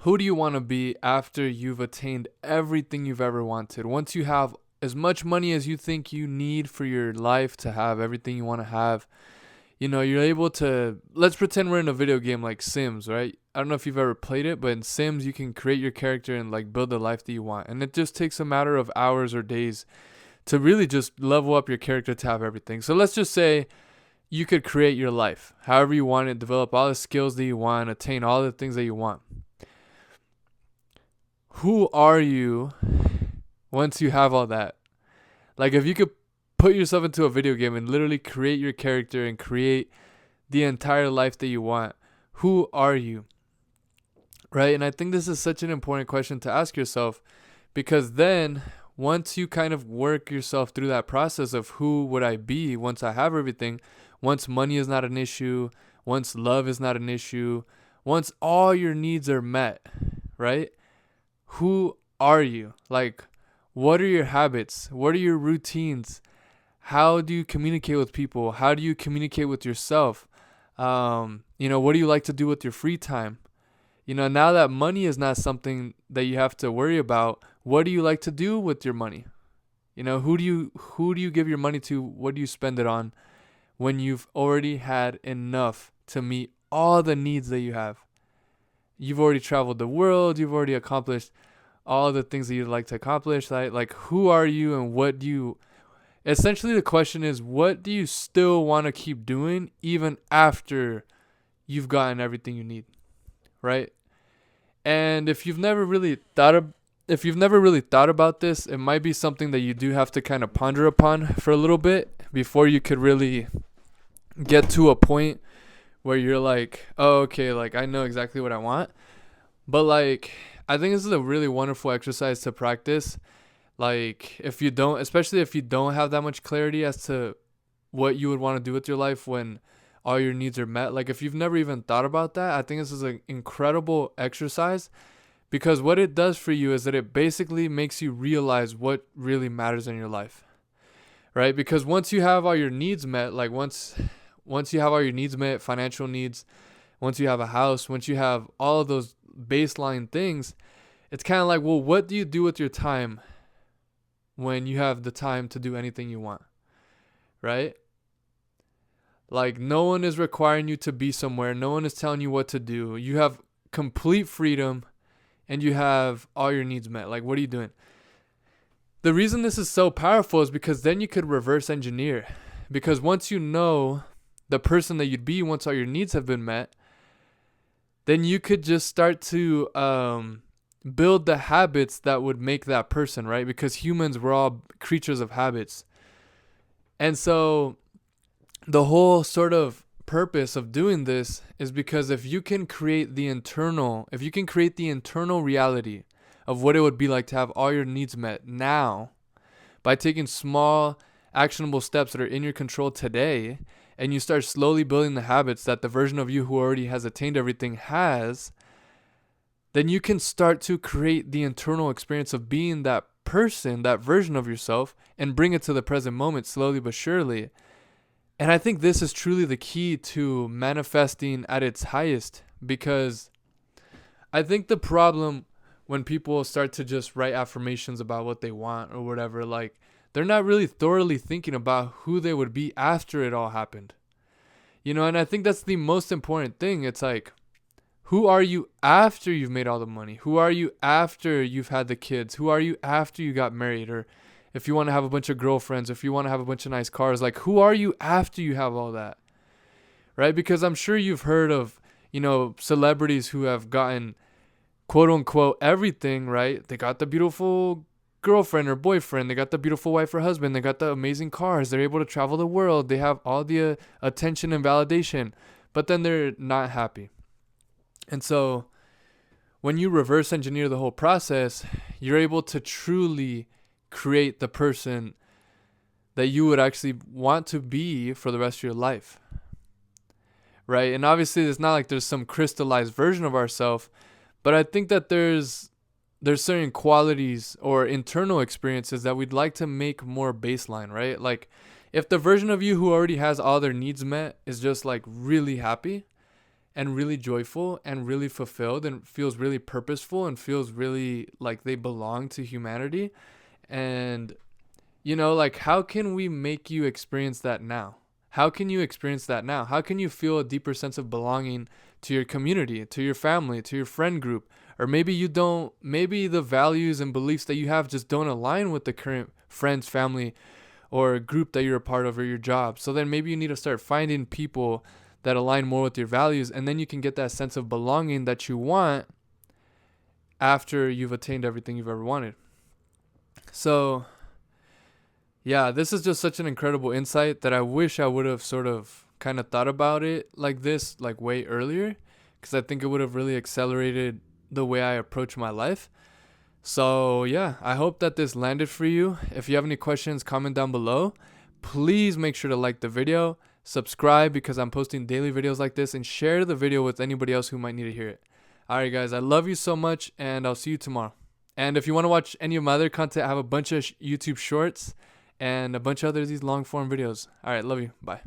Who do you want to be after you've attained everything you've ever wanted? Once you have as much money as you think you need for your life to have everything you want to have, you're able to, let's pretend we're in a video game like Sims, right? I don't know if you've ever played it, but in Sims, you can create your character and like build the life that you want. And it just takes a matter of hours or days to really just level up your character to have everything. So let's just say you could create your life however you want it, develop all the skills that you want, attain all the things that you want. Who are you once you have all that? Like, if you could put yourself into a video game and literally create your character and create the entire life that you want, who are you? Right? And I think this is such an important question to ask yourself, because then once you kind of work yourself through that process of who would I be once I have everything, once money is not an issue, once love is not an issue, once all your needs are met, right? Who are you? Like, what are your habits? What are your routines? How do you communicate with people? How do you communicate with yourself? What do you like to do with your free time? Now that money is not something that you have to worry about, what do you like to do with your money? Who do you give your money to? What do you spend it on when you've already had enough to meet all the needs that you have? You've already traveled the world. You've already accomplished all the things that you'd like to accomplish. Like who are you and what do you... Essentially, the question is, what do you still want to keep doing even after you've gotten everything you need, right? And if you've never really thought about this, it might be something that you do have to kind of ponder upon for a little bit before you could really get to a point where you're like, oh, okay, like I know exactly what I want. But like, I think this is a really wonderful exercise to practice. Like, especially if you don't have that much clarity as to what you would want to do with your life when all your needs are met. Like, if you've never even thought about that, I think this is an incredible exercise, because what it does for you is that it basically makes you realize what really matters in your life, right? Because once you have all your needs met, like once you have all your needs met, financial needs, once you have a house, once you have all of those baseline things, it's kind of like, well, what do you do with your time when you have the time to do anything you want, right? Like, no one is requiring you to be somewhere. No one is telling you what to do. You have complete freedom and you have all your needs met. Like, what are you doing? The reason this is so powerful is because then you could reverse engineer. Because once you know the person that you'd be once all your needs have been met, then you could just start to build the habits that would make that person, right? Because humans, we're all creatures of habits. And so the whole sort of purpose of doing this is because if you can create the internal reality of what it would be like to have all your needs met now by taking small actionable steps that are in your control today, and you start slowly building the habits that the version of you who already has attained everything has, then you can start to create the internal experience of being that person, that version of yourself, and bring it to the present moment slowly but surely. And I think this is truly the key to manifesting at its highest, because I think the problem when people start to just write affirmations about what they want or whatever, like, they're not really thoroughly thinking about who they would be after it all happened. And I think that's the most important thing. It's like, who are you after you've made all the money? Who are you after you've had the kids? Who are you after you got married? Or if you want to have a bunch of girlfriends, if you want to have a bunch of nice cars, like, who are you after you have all that? Right? Because I'm sure you've heard of, celebrities who have gotten quote unquote everything, right? They got the beautiful girlfriend or boyfriend, they got the beautiful wife or husband, they got the amazing cars, they're able to travel the world, they have all the attention and validation, but then they're not happy. And so when you reverse engineer the whole process, you're able to truly create the person that you would actually want to be for the rest of your life, right? And obviously it's not like there's some crystallized version of ourselves, but I think that there's certain qualities or internal experiences that we'd like to make more baseline, right? Like, if the version of you who already has all their needs met is just like really happy, and really joyful and really fulfilled and feels really purposeful and feels really like they belong to humanity. And like, how can we make you experience that now? How can you experience that now? How can you feel a deeper sense of belonging to your community, to your family, to your friend group? Or maybe you don't, maybe the values and beliefs that you have just don't align with the current friends, family, or group that you're a part of, or your job. So then maybe you need to start finding people that align more with your values, and then you can get that sense of belonging that you want after you've attained everything you've ever wanted. So yeah, this is just such an incredible insight that I wish I would have sort of kind of thought about it like this, like way earlier, because I think it would have really accelerated the way I approach my life. So yeah, I hope that this landed for you. If you have any questions, comment down below. Please make sure to like the video, subscribe because I'm posting daily videos like this, and share the video with anybody else who might need to hear it. Alright guys, I love you so much, and I'll see you tomorrow. And if you want to watch any of my other content, I have a bunch of YouTube shorts and a bunch of other these long form videos. Alright, love you. Bye.